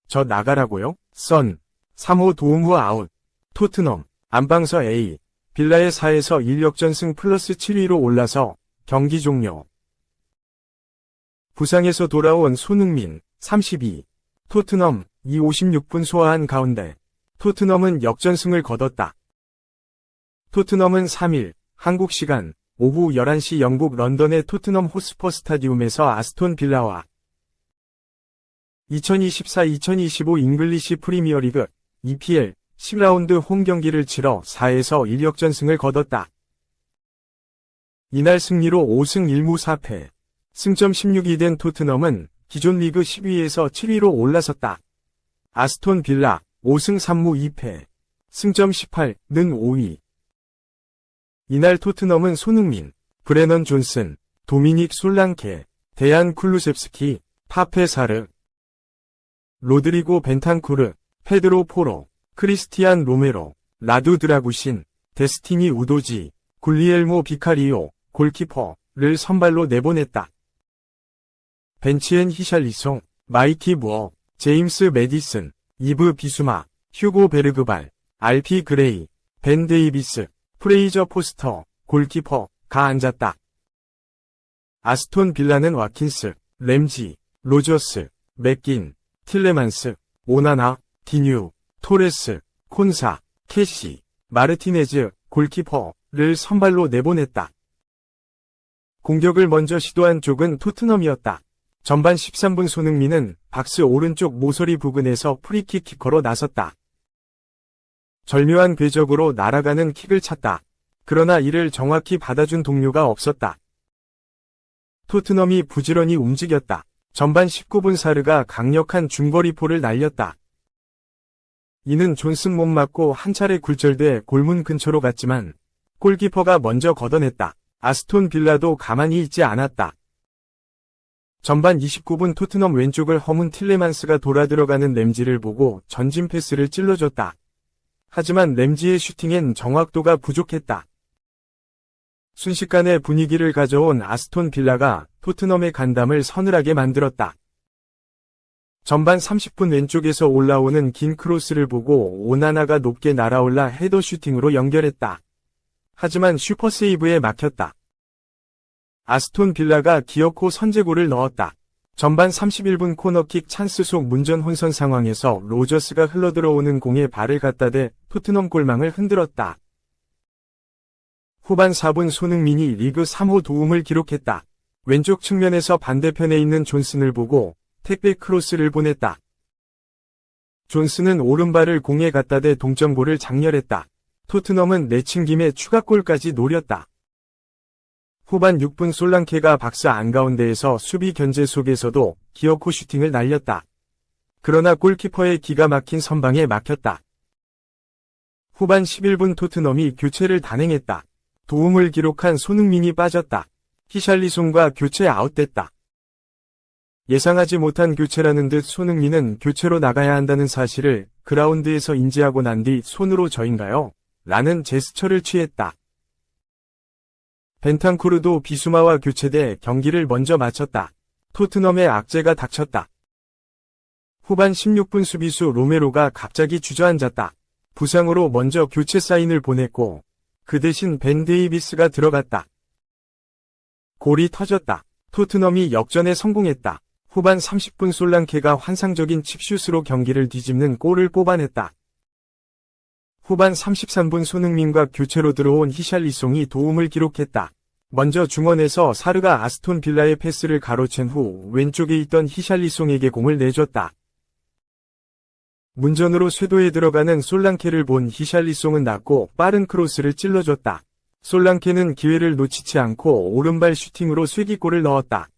저 나가라고요? 선. 3호 도움 후 아웃. 토트넘. 안방서 A. 빌라의 4에서 1역전승 플러스 7위로 올라서 경기 종료. 부상에서 돌아온 손흥민, 32. 토트넘, 56분 소화한 가운데 토트넘은 역전승을 거뒀다. 토트넘은 3일, 한국 시간 오후 11시 영국 런던의 토트넘 호스퍼 스타디움에서 아스톤 빌라와 2024-2025 잉글리시 프리미어리그 EPL 10라운드 홈 경기를 치러 4에서 1역전승을 거뒀다. 이날 승리로 5승 1무 4패, 승점 16이 된 토트넘은 기존 리그 10위에서 7위로 올라섰다. 아스톤 빌라 5승 3무 2패, 승점 18는 5위. 이날 토트넘은 손흥민, 브레넌 존슨, 도미닉 솔랑케, 데얀 쿨루셉스키, 파페 사르, 로드리고 벤탄쿠르, 페드로 포로, 크리스티안 로메로, 라두 드라구신, 데스티니 우도지, 굴리엘모 비카리오, 골키퍼를 선발로 내보냈다. 벤치엔 히샬리송, 마이키 무어, 제임스 메디슨, 이브 비수마, 휴고 베르그발, 알피 그레이, 벤 데이비스, 프레이저 포스터, 골키퍼가 앉았다. 아스톤 빌라는 와킨스, 램지, 로저스, 맥긴, 틸레만스, 오나나, 디뉴, 토레스, 콘사, 캐시, 마르티네즈, 골키퍼를 선발로 내보냈다. 공격을 먼저 시도한 쪽은 토트넘이었다. 전반 13분 손흥민은 박스 오른쪽 모서리 부근에서 프리킥 키커로 나섰다. 절묘한 궤적으로 날아가는 킥을 찼다. 그러나 이를 정확히 받아준 동료가 없었다. 토트넘이 부지런히 움직였다. 전반 19분 사르가 강력한 중거리포를 날렸다. 이는 존슨 못 맞고 한 차례 굴절돼 골문 근처로 갔지만 골키퍼가 먼저 걷어냈다. 아스톤 빌라도 가만히 있지 않았다. 전반 29분 토트넘 왼쪽을 허문 틸레만스가 돌아들어가는 램지를 보고 전진 패스를 찔러줬다. 하지만 램지의 슈팅엔 정확도가 부족했다. 순식간에 분위기를 가져온 아스톤 빌라가 토트넘의 간담을 서늘하게 만들었다. 전반 30분 왼쪽에서 올라오는 긴 크로스를 보고 오나나가 높게 날아올라 헤더 슈팅으로 연결했다. 하지만 슈퍼세이브에 막혔다. 아스톤 빌라가 기어코 선제골을 넣었다. 전반 31분 코너킥 찬스 속 문전 혼선 상황에서 로저스가 흘러들어오는 공에 발을 갖다 대 토트넘 골망을 흔들었다. 후반 4분 손흥민이 리그 3호 도움을 기록했다. 왼쪽 측면에서 반대편에 있는 존슨을 보고 택배 크로스를 보냈다. 존슨은 오른발을 공에 갖다 대 동점골을 장렬했다. 토트넘은 내친김에 추가골까지 노렸다. 후반 6분 솔랑케가 박스 안가운데에서 수비 견제 속에서도 기어코 슈팅을 날렸다. 그러나 골키퍼의 기가 막힌 선방에 막혔다. 후반 11분 토트넘이 교체를 단행했다. 도움을 기록한 손흥민이 빠졌다. 히샬리송과 교체 아웃됐다. 예상하지 못한 교체라는 듯 손흥민은 교체로 나가야 한다는 사실을 그라운드에서 인지하고 난 뒤 손으로 저인가요? 라는 제스처를 취했다. 벤탄쿠르도 비수마와 교체돼 경기를 먼저 마쳤다. 토트넘의 악재가 닥쳤다. 후반 16분 수비수 로메로가 갑자기 주저앉았다. 부상으로 먼저 교체 사인을 보냈고 그 대신 벤 데이비스가 들어갔다. 골이 터졌다. 토트넘이 역전에 성공했다. 후반 30분 솔랑케가 환상적인 칩슛으로 경기를 뒤집는 골을 뽑아냈다. 후반 33분 손흥민과 교체로 들어온 히샬리송이 도움을 기록했다. 먼저 중원에서 사르가 아스톤 빌라의 패스를 가로챈 후 왼쪽에 있던 히샬리송에게 공을 내줬다. 문전으로 쇄도에 들어가는 솔랑케를 본 히샬리송은 낮고 빠른 크로스를 찔러줬다. 솔랑케는 기회를 놓치지 않고 오른발 슈팅으로 쐐기골을 넣었다.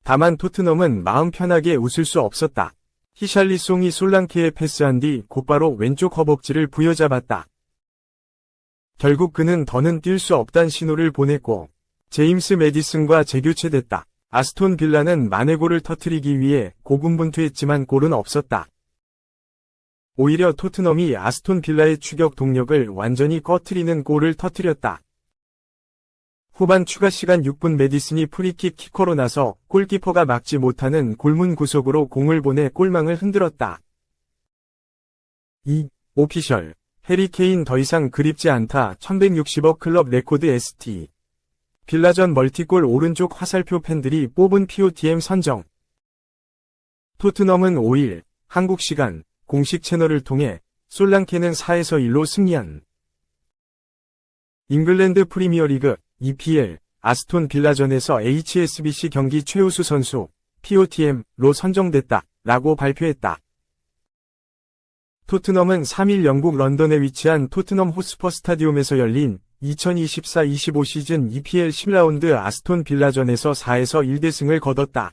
다만 토트넘은 마음 편하게 웃을 수 없었다. 히샬리송이 솔랑케에 패스한 뒤 곧바로 왼쪽 허벅지를 부여잡았다. 결국 그는 더는 뛸 수 없단 신호를 보냈고 제임스 메디슨과 재교체됐다. 아스톤 빌라는 만회골을 터뜨리기 위해 고군분투했지만 골은 없었다. 오히려 토트넘이 아스톤 빌라의 추격 동력을 완전히 꺼트리는 골을 터뜨렸다. 후반 추가 시간 6분 메디슨이 프리킥 키커로 나서 골키퍼가 막지 못하는 골문 구석으로 공을 보내 골망을 흔들었다. 2. 오피셜. 해리 케인 더 이상 그립지 않다. 1160억 클럽 레코드 ST. 빌라전 멀티골 오른쪽 화살표 팬들이 뽑은 POTM 선정. 토트넘은 5일 한국 시간 공식 채널을 통해 솔랑케는 4에서 1로 승리한 잉글랜드 프리미어리그 EPL 아스톤 빌라전에서 HSBC 경기 최우수 선수 POTM로 선정됐다 라고 발표했다. 토트넘은 3일 영국 런던에 위치한 토트넘 호스퍼 스타디움에서 열린 2024-25 시즌 EPL 10라운드 아스톤 빌라전에서 4에서 1대승을 거뒀다.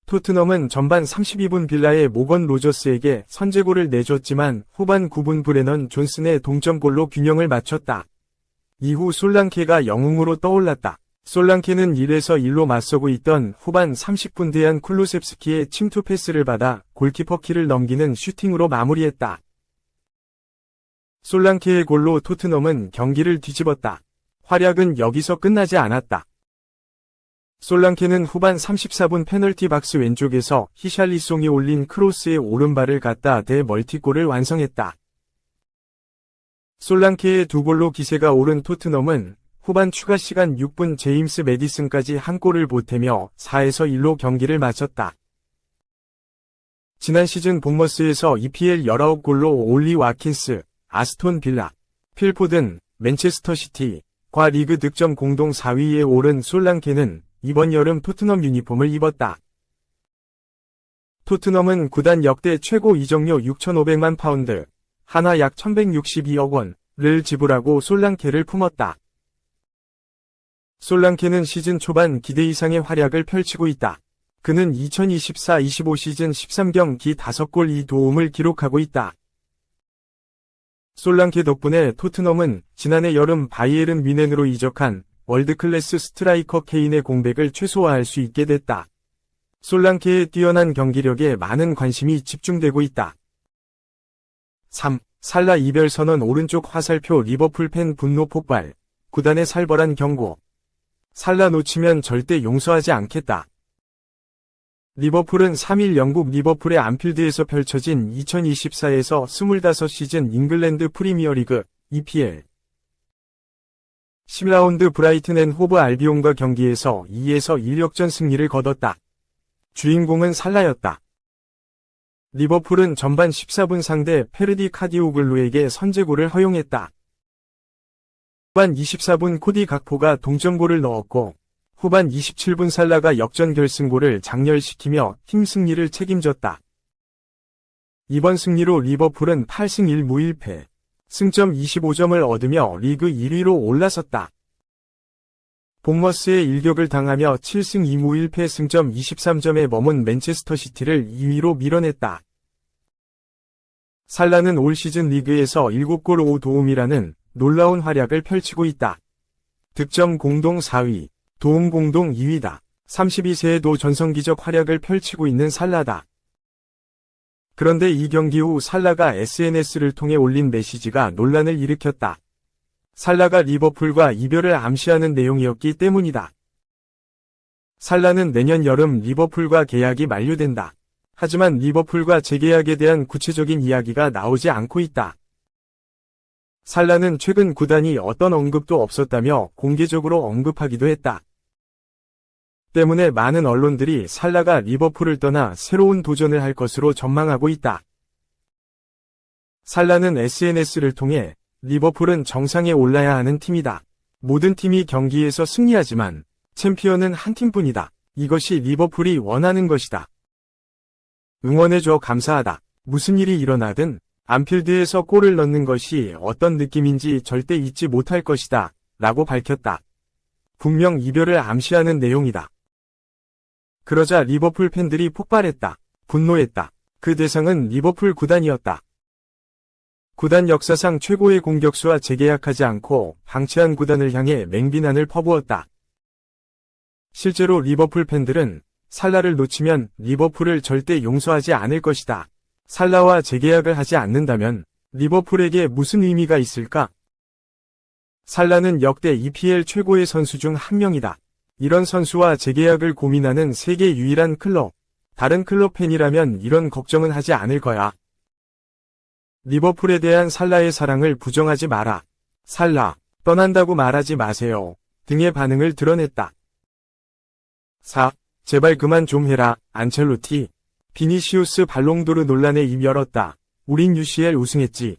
토트넘은 전반 32분 빌라의 모건 로저스에게 선제골을 내줬지만 후반 9분 브레넌 존슨의 동점골로 균형을 맞췄다. 이후 솔랑케가 영웅으로 떠올랐다. 솔랑케는 1에서 1로 맞서고 있던 후반 30분 대한 쿨루셉스키의 침투 패스를 받아 골키퍼 키를 넘기는 슈팅으로 마무리했다. 솔랑케의 골로 토트넘은 경기를 뒤집었다. 활약은 여기서 끝나지 않았다. 솔랑케는 후반 34분 페널티 박스 왼쪽에서 히샬리송이 올린 크로스에 오른발을 갖다 대 멀티골을 완성했다. 솔랑케의 두 골로 기세가 오른 토트넘은 후반 추가 시간 6분 제임스 메디슨까지 한 골을 보태며 4에서 1로 경기를 마쳤다. 지난 시즌 본머스에서 EPL 19골로 올리 와킨스, 아스톤 빌라, 필포든, 맨체스터 시티과 리그 득점 공동 4위에 오른 솔랑케는 이번 여름 토트넘 유니폼을 입었다. 토트넘은 구단 역대 최고 이적료 6,500만 파운드, 하나 약 1,162억 원을 지불하고 솔랑케를 품었다. 솔랑케는 시즌 초반 기대 이상의 활약을 펼치고 있다. 그는 2024-25 시즌 13경기 5골 2도움을 기록하고 있다. 솔랑케 덕분에 토트넘은 지난해 여름 바이에른 뮌헨으로 이적한 월드클래스 스트라이커 케인의 공백을 최소화할 수 있게 됐다. 솔랑케의 뛰어난 경기력에 많은 관심이 집중되고 있다. 3. 살라 이별 선언 오른쪽 화살표 리버풀 팬 분노 폭발. 구단의 살벌한 경고. 살라 놓치면 절대 용서하지 않겠다. 리버풀은 3일 영국 리버풀의 안필드에서 펼쳐진 2024에서 25시즌 잉글랜드 프리미어리그 EPL 10라운드 브라이튼 앤 호브 알비온과 경기에서 2에서 1역전 승리를 거뒀다. 주인공은 살라였다. 리버풀은 전반 14분 상대 페르디 카디오글루에게 선제골을 허용했다. 후반 24분 코디 각포가 동점골을 넣었고 후반 27분 살라가 역전 결승골을 장렬시키며 팀 승리를 책임졌다. 이번 승리로 리버풀은 8승 1무 1패, 승점 25점을 얻으며 리그 1위로 올라섰다. 본머스의 일격을 당하며 7승 2무 1패 승점 23점에 머문 맨체스터 시티를 2위로 밀어냈다. 살라는 올 시즌 리그에서 7골 5도움이라는 놀라운 활약을 펼치고 있다. 득점 공동 4위, 도움 공동 2위다. 32세에도 전성기적 활약을 펼치고 있는 살라다. 그런데 이 경기 후 살라가 SNS를 통해 올린 메시지가 논란을 일으켰다. 살라가 리버풀과 이별을 암시하는 내용이었기 때문이다. 살라는 내년 여름 리버풀과 계약이 만료된다. 하지만 리버풀과 재계약에 대한 구체적인 이야기가 나오지 않고 있다. 살라는 최근 구단이 어떤 언급도 없었다며 공개적으로 언급하기도 했다. 때문에 많은 언론들이 살라가 리버풀을 떠나 새로운 도전을 할 것으로 전망하고 있다. 살라는 SNS를 통해 리버풀은 정상에 올라야 하는 팀이다. 모든 팀이 경기에서 승리하지만 챔피언은 한 팀뿐이다. 이것이 리버풀이 원하는 것이다. 응원해줘 감사하다. 무슨 일이 일어나든 안필드에서 골을 넣는 것이 어떤 느낌인지 절대 잊지 못할 것이다. 라고 밝혔다. 분명 이별을 암시하는 내용이다. 그러자 리버풀 팬들이 폭발했다. 분노했다. 그 대상은 리버풀 구단이었다. 구단 역사상 최고의 공격수와 재계약하지 않고 방치한 구단을 향해 맹비난을 퍼부었다. 실제로 리버풀 팬들은 살라를 놓치면 리버풀을 절대 용서하지 않을 것이다. 살라와 재계약을 하지 않는다면 리버풀에게 무슨 의미가 있을까? 살라는 역대 EPL 최고의 선수 중 한 명이다. 이런 선수와 재계약을 고민하는 세계 유일한 클럽. 다른 클럽 팬이라면 이런 걱정은 하지 않을 거야. 리버풀에 대한 살라의 사랑을 부정하지 마라. 살라, 떠난다고 말하지 마세요. 등의 반응을 드러냈다. 4. 제발 그만 좀 해라, 안첼로티. 비니시우스 발롱도르 논란에 입 열었다. 우린 UCL 우승했지.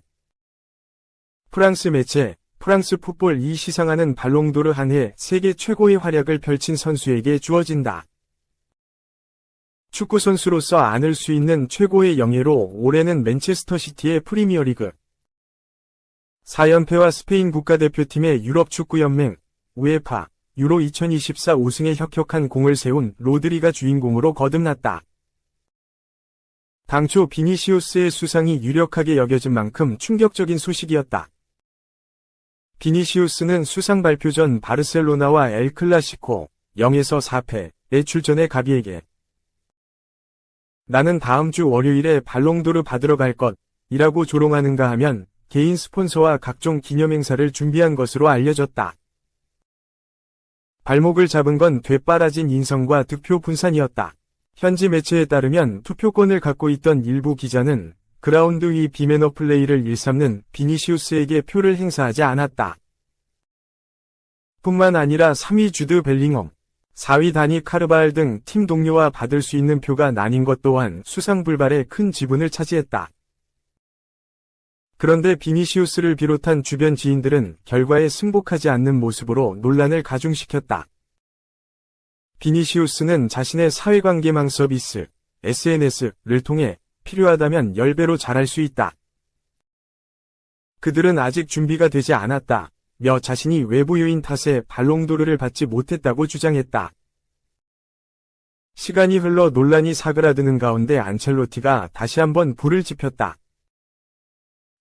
프랑스 매체, 프랑스 풋볼 이 시상하는 발롱도르 한 해 세계 최고의 활약을 펼친 선수에게 주어진다. 축구선수로서 안을 수 있는 최고의 영예로 올해는 맨체스터 시티의 프리미어리그 4연패와 스페인 국가대표팀의 유럽축구연맹, 우에파, 유로 2024 우승에 혁혁한 공을 세운 로드리가 주인공으로 거듭났다. 당초 비니시우스의 수상이 유력하게 여겨진 만큼 충격적인 소식이었다. 비니시우스는 수상 발표 전 바르셀로나와 엘클라시코 0에서 4패에 출전해 가비에게 나는 다음 주 월요일에 발롱도르 받으러 갈 것이라고 조롱하는가 하면 개인 스폰서와 각종 기념행사를 준비한 것으로 알려졌다. 발목을 잡은 건 되빠라진 인성과 득표 분산이었다. 현지 매체에 따르면 투표권을 갖고 있던 일부 기자는 그라운드 위 비매너 플레이를 일삼는 비니시우스에게 표를 행사하지 않았다. 뿐만 아니라 3위 주드 벨링엄, 4위 다니 카르바알 등 팀 동료와 받을 수 있는 표가 나뉜 것 또한 수상 불발에 큰 지분을 차지했다. 그런데 비니시우스를 비롯한 주변 지인들은 결과에 승복하지 않는 모습으로 논란을 가중시켰다. 비니시우스는 자신의 사회관계망 서비스, SNS를 통해 필요하다면 10배로 잘할 수 있다. 그들은 아직 준비가 되지 않았다. 며 자신이 외부 요인 탓에 발롱도르를 받지 못했다고 주장했다. 시간이 흘러 논란이 사그라드는 가운데 안첼로티가 다시 한번 불을 지폈다.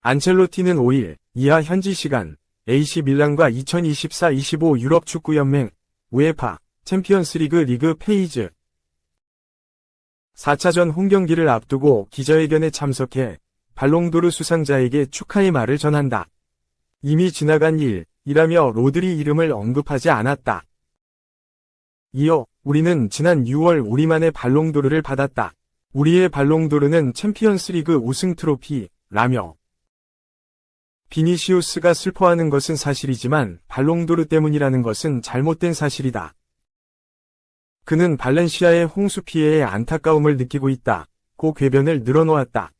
안첼로티는 5일 이하 현지 시간 AC 밀란과 2024-25 유럽축구연맹 우에파 챔피언스리그 리그 페이즈 4차전 홈경기를 앞두고 기자회견에 참석해 발롱도르 수상자에게 축하의 말을 전한다. 이미 지나간 일이라며 로드리 이름을 언급하지 않았다. 이어 우리는 지난 6월 우리만의 발롱도르를 받았다. 우리의 발롱도르는 챔피언스리그 우승 트로피라며 비니시우스가 슬퍼하는 것은 사실이지만 발롱도르 때문이라는 것은 잘못된 사실이다. 그는 발렌시아의 홍수 피해에 안타까움을 느끼고 있다. 고 궤변을 늘어놓았다.